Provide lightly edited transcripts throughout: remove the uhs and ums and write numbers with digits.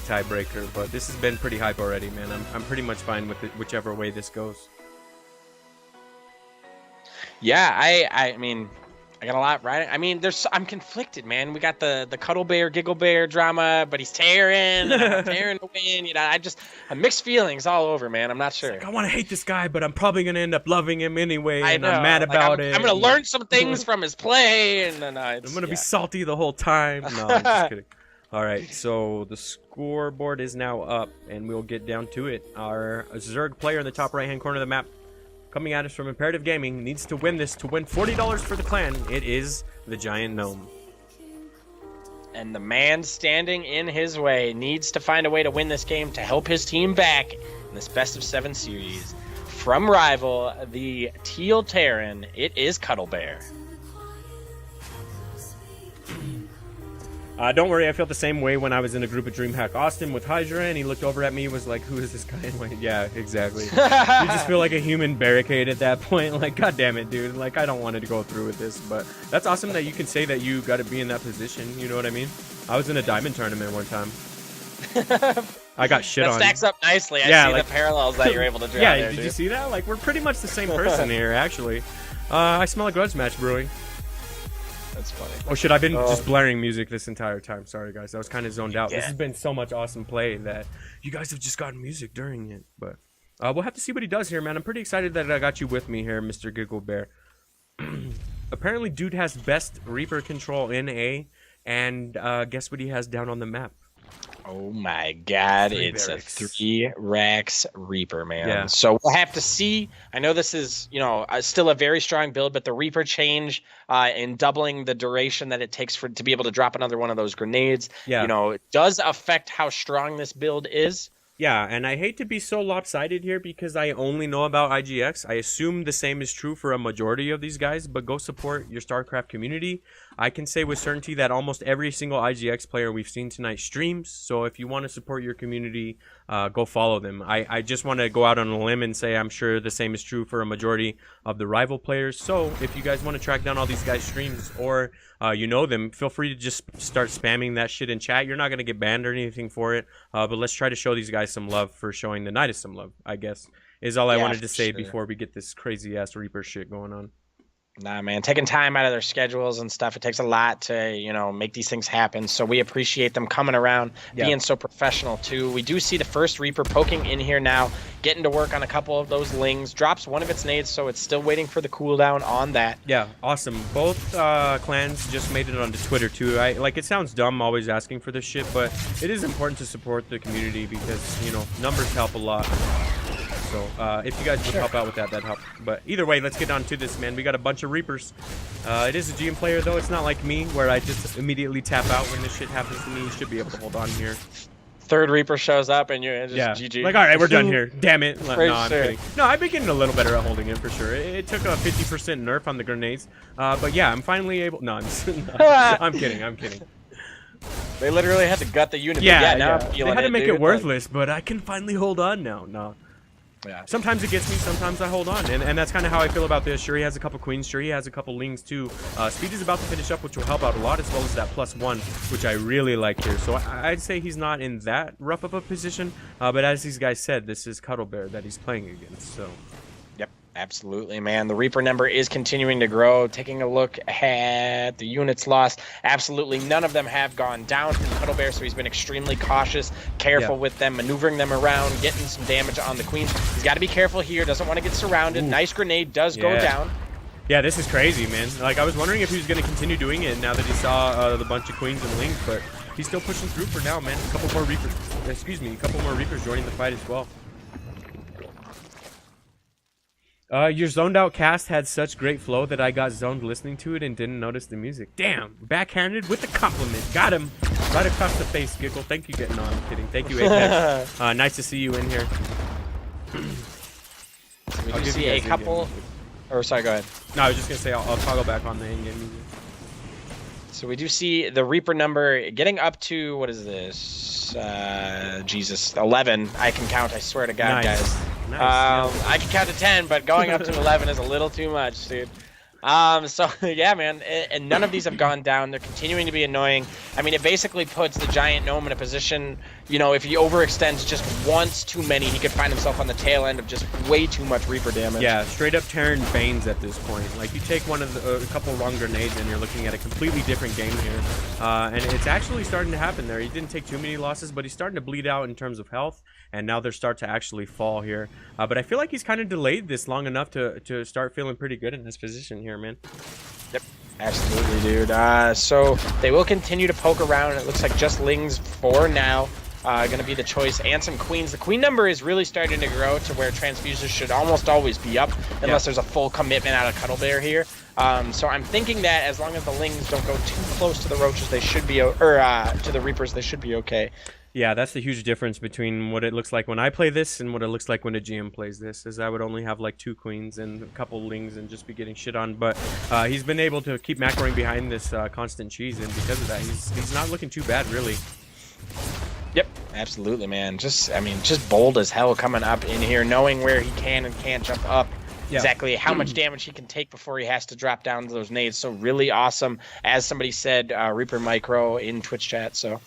tiebreaker, but this has been pretty hype already, man. I'm pretty much fine with it, whichever way this goes. Yeah, I mean, I got a lot right. I mean, I'm conflicted, man. We got the Cuddlebear, GiggleBear drama, but he's tearing, and I'm tearing to win. You know, I'm mixed feelings all over, man. I'm not sure. Like, I want to hate this guy, but I'm probably gonna end up loving him anyway, I and know. I'm mad Like, about it. I'm gonna learn some things from his play, and then I'm gonna be salty the whole time. No, I'm just kidding. All right, so the scoreboard is now up, and we'll get down to it. Our Zerg player in the top right-hand corner of the map, coming at us from Imperative Gaming, needs to win this to win $40 for the clan. It is the Giant Gnome. And the man standing in his way needs to find a way to win this game to help his team back in this best of 7 series. From rival, the Teal Terran, it is Cuddlebear. Don't worry, I felt the same way when I was in a group of DreamHack Austin with Hydra, and he looked over at me, was like, who is this guy? And went, yeah, exactly. You just feel like a human barricade at that point. Like, god damn it, dude. Like, I don't want to go through with this, but that's awesome that you can say that you got to be in that position. You know what I mean? I was in a diamond tournament one time. I got shit on. That stacks up nicely. I see the parallels that you're able to draw there, did dude. you see that? Like, we're pretty much the same person here, actually. I smell a grudge match brewing. That's funny. Oh shit, I've been just blaring music this entire time. Sorry guys, I was kind of zoned out. Yeah. This has been so much awesome play that you guys have just gotten music during it. But we'll have to see what he does here, man. I'm pretty excited that I got you with me here, Mr. GiggleBear. Apparently, dude has best Reaper control in A, and guess what he has down on the map? Oh my god, it's barracks. a 3 racks Reaper, man. Yeah. So we'll have to see. I know this is, you know, still a very strong build, but the Reaper change in doubling the duration that it takes to be able to drop another one of those grenades, you know, it does affect how strong this build is. Yeah, and I hate to be so lopsided here because I only know about IGX. I assume the same is true for a majority of these guys, but go support your StarCraft community. I can say with certainty that almost every single IGX player we've seen tonight streams, so if you want to support your community, go follow them. I just want to go out on a limb and say I'm sure the same is true for a majority of the rival players. So if you guys want to track down all these guys' streams or you know them, feel free to just start spamming that shit in chat. You're not going to get banned or anything for it, but let's try to show these guys some love for showing the Nydus some love, I guess, is all I wanted to say before we get this crazy-ass Reaper shit going on. Nah, man, taking time out of their schedules and stuff, it takes a lot to, you know, make these things happen. So we appreciate them coming around, being so professional, too. We do see the first Reaper poking in here now, getting to work on a couple of those lings. Drops one of its nades, so it's still waiting for the cooldown on that. Yeah, awesome. Both clans just made it onto Twitter, too. Like, it sounds dumb always asking for this shit, but it is important to support the community because, you know, numbers help a lot. So if you guys would help out with that, that'd help. But either way, let's get on to this, man. We got a bunch of Reapers. It is a GM player, though. It's not like me, where I just immediately tap out when this shit happens to me. You should be able to hold on here. Third Reaper shows up, and you're just GG. Like, all right, we're done here. Damn it. No, I'm kidding. No, I've been getting a little better at holding it, for sure. It took a 50% nerf on the grenades. But yeah, I'm finally able... No, I'm kidding. I'm kidding. They literally had to gut the unit. Yeah, now they had to make it worthless, but I can finally hold on now. No. Yeah. Sometimes it gets me, sometimes I hold on, and that's kind of how I feel about this. Sure, he has a couple queens, sure, he has a couple lings too. Speed is about to finish up, which will help out a lot, as well as that +1, which I really like here. So I'd say he's not in that rough of a position, but as these guys said, this is Cuddlebear that he's playing against, so... Yep, absolutely, man. The Reaper number is continuing to grow. Taking a look at the units lost, absolutely none of them have gone down from Cuddlebear, so he's been extremely cautious, careful with them, maneuvering them around, getting some damage on the queens. He's got to be careful here, doesn't want to get surrounded. Ooh. Nice grenade does go down. Yeah, this is crazy, man. Like, I was wondering if he was going to continue doing it now that he saw the bunch of queens and lings, but he's still pushing through for now, man. A couple more Reapers joining the fight as well. Your zoned out cast had such great flow that I got zoned listening to it and didn't notice the music. Damn, backhanded with the compliment. Got him. Right across the face, Giggle. Thank you, getting on. I'm kidding. Thank you, Apex. Nice to see you in here. We do see a couple... Or, sorry, go ahead. No, I was just going to say I'll toggle back on the in-game music. So we do see the Reaper number getting up to, what is this? Jesus, 11. I can count, I swear to God, guys. Nice, I can count to 10, but going up to 11 is a little too much, dude. So yeah, man, and none of these have gone down. They're continuing to be annoying. I mean, it basically puts the Giant Gnome in a position, you know, if he overextends just once too many, he could find himself on the tail end of just way too much Reaper damage. Yeah, straight up tearing veins at this point. Like, you take one of the, a couple wrong grenades and you're looking at a completely different game here. And it's actually starting to happen there. He didn't take too many losses, but he's starting to bleed out in terms of health, and now they're starting to actually fall here. But I feel like he's kind of delayed this long enough to start feeling pretty good in his position here, man. Yep, absolutely, dude. So they will continue to poke around. It looks like just Lings for now. Going to be the choice, and some queens. The queen number is really starting to grow to where transfuses should almost always be up, unless there's a full commitment out of CuddleBear here. So I'm thinking that as long as the Lings don't go too close to the roaches, they should be, to the Reapers, they should be okay. Yeah, that's the huge difference between what it looks like when I play this and what it looks like when a GM plays this, is I would only have like 2 queens and a couple Lings and just be getting shit on. But he's been able to keep macroing behind this constant cheese, and because of that, he's not looking too bad, really. Yep, absolutely, man. I mean, just bold as hell coming up in here, knowing where he can and can't jump up. Yeah. Exactly how much damage he can take before he has to drop down those nades. So really awesome. As somebody said, Reaper Micro in Twitch chat, so...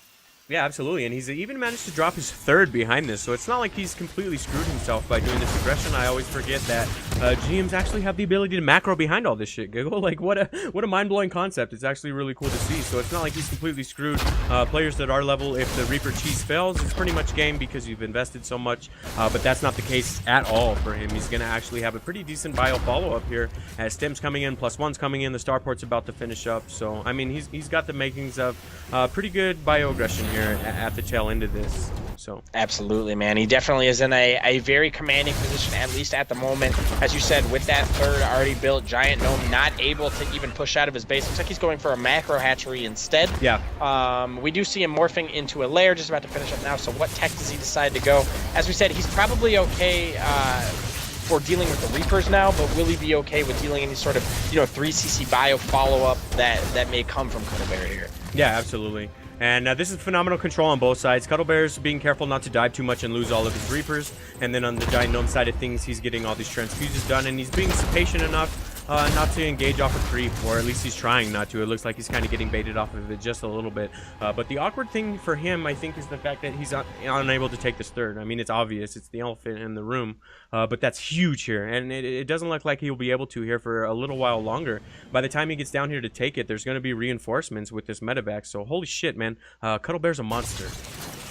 Yeah, absolutely, and he's even managed to drop his 3rd behind this, so it's not like he's completely screwed himself by doing this aggression. I always forget that GMs actually have the ability to macro behind all this shit, Giggle. Like, what a mind-blowing concept. It's actually really cool to see, so it's not like he's completely screwed. Players that are level, if the Reaper cheese fails, it's pretty much game because you've invested so much, but that's not the case at all for him. He's going to actually have a pretty decent bio follow-up here, as Stim's coming in, +1's coming in, the Starport's about to finish up, so, I mean, he's got the makings of pretty good bio aggression here at the tail end of this. So absolutely, man, he definitely is in a very commanding position, at least at the moment. As you said, with that 3rd already built, Giant Gnome not able to even push out of his base. Looks like he's going for a macro hatchery instead. Yeah. We do see him morphing into a lair, just about to finish up now. So what tech does he decide to go? As we said, he's probably okay for dealing with the Reapers now, but will he be okay with dealing any sort of, 3cc bio follow-up that may come from CuddleBear here? Yeah, absolutely. And this is phenomenal control on both sides. CuddleBear's being careful not to dive too much and lose all of his Reapers. And then on the Giant Gnome side of things, he's getting all these transfuses done, and he's being patient enough not to engage off a creep, or at least he's trying not to. It looks like he's kind of getting baited off of it just a little bit. But the awkward thing for him, I think, is the fact that he's unable to take this 3rd. I mean, it's obvious. It's the elephant in the room. But that's huge here, and it doesn't look like he'll be able to here for a little while longer. By the time he gets down here to take it, there's going to be reinforcements with this medevac. So holy shit, man. CuddleBear's a monster.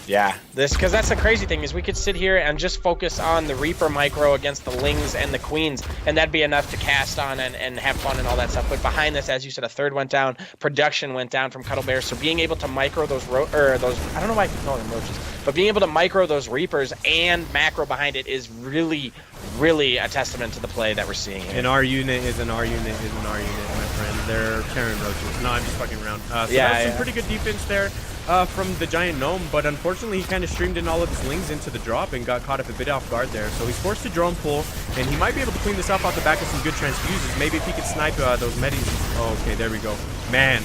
Yeah, because that's the crazy thing, is we could sit here and just focus on the Reaper Micro against the Lings and the Queens, and that'd be enough to cast on and have fun and all that stuff. But behind this, as you said, a 3rd went down, production went down from CuddleBear, so being able to micro those, I don't know why I keep calling them roaches, but being able to micro those Reapers and macro behind it is really, really a testament to the play that we're seeing here. And our unit is an R unit is an R unit, my friend. They're tearing roaches. No, I'm just fucking around. So that was some pretty good defense there from the Giant Gnome, but unfortunately he kind of streamed in all of his Lings into the drop and got caught up a bit off guard there. So he's forced to drone pull, and he might be able to clean this up off the back of some good transfuses. Maybe if he could snipe those medis. Oh, okay, there we go. Man,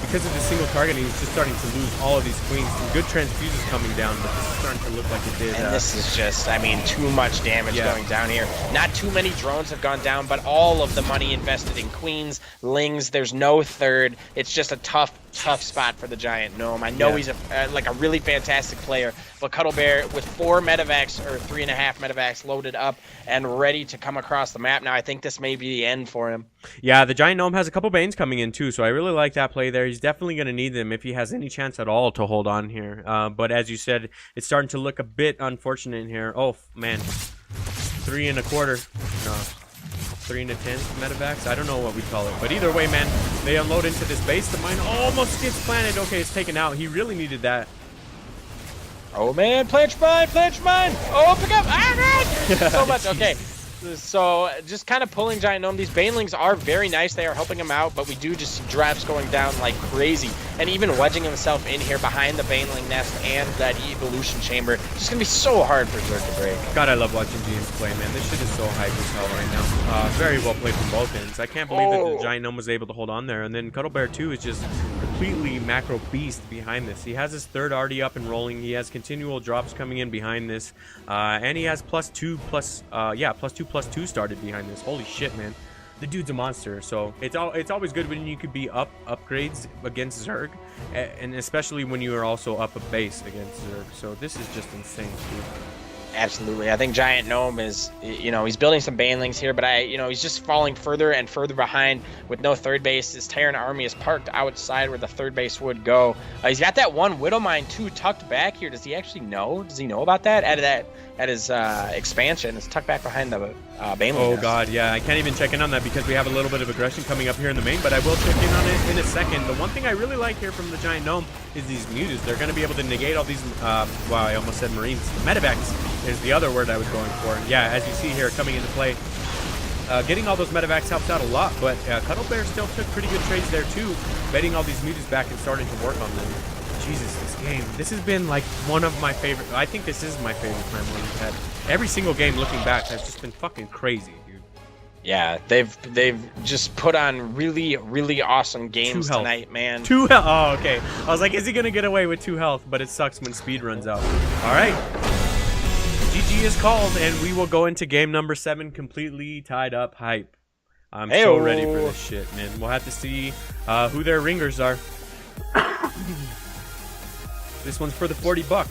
because of the single targeting, he's just starting to lose all of these queens. Some good transfuses coming down, but this is starting to look like it did. And this is just, I mean, too much damage going down here. Not too many drones have gone down, but all of the money invested in queens, Lings, there's no 3rd. It's just a tough spot for the Giant Gnome. I know he's like a really fantastic player, but CuddleBear with 4 medevacs or 3.5 medevacs loaded up and ready to come across the map now, I think this may be the end for him. Yeah, the Giant Gnome has a couple Banes coming in too, so I really like that play there. He's definitely going to need them if he has any chance at all to hold on here. But as you said, it's starting to look a bit unfortunate here. Oh, man. 3 1/4. No. 3 1/10 medevacs. I don't know what we call it, but either way, man, they unload into this base. The mine almost gets planted. Okay, it's taken out. He really needed that. Oh man, plant mine! Oh, pick up! Ah, so much. Okay, So just kind of pulling Giant Gnome. These Banelings are very nice. They are helping him out, but we do just see drafts going down like crazy. And even wedging himself in here behind the Baneling nest and that evolution chamber. It's just going to be so hard for Zerg to break. God, I love watching GMs play, man. This shit is so hype as hell right now. Very well played from both ends. I can't believe that the Giant Gnome was able to hold on there. And then CuddleBear 2 is just completely macro beast behind this. He has his third already up and rolling. He has continual drops coming in behind this. And he has +2/+2 started behind this. Holy shit, man. the dude's a monster. So it's always good when you could be up upgrades against Zerg, and especially when you are also up a base against Zerg. So this is just insane, dude. Absolutely. I think GIGGLEBEAR is, you know, he's building some banelings here, but he's just falling further and further behind with no third base. His Terran army is parked outside where the third base would go. He's got that one Widow Mine too tucked back here. Does he actually know? Does he know about that? At his expansion, it's tucked back behind the baneling. Oh god, yeah. I can't even check in on that because we have a little bit of aggression coming up here in the main, but I will check in on it in a second. The one thing I really like here from the Giant Gnome is these Nydus. They're going to be able to negate all these, wow, I almost said Marines. Medevacs is the other word I was going for. Yeah, as you see here coming into play, getting all those medevacs helps out a lot, but Cuddlebear still took pretty good trades there too, betting all these Nydus back and starting to work on them. Jesus, this game, this has been like one of my favorite, I think this is my favorite time when we've had. Every single game looking back has just been fucking crazy, dude. Yeah, they've just put on really awesome games tonight, man. 2 health. Oh, okay. I was like, is he gonna get away with 2 health? But it sucks when speed runs out. All right. GG is called, and we will go into game number 7 completely tied up hype. I'm so ready for this shit, man. We'll have to see who their ringers are. This one's for the $40.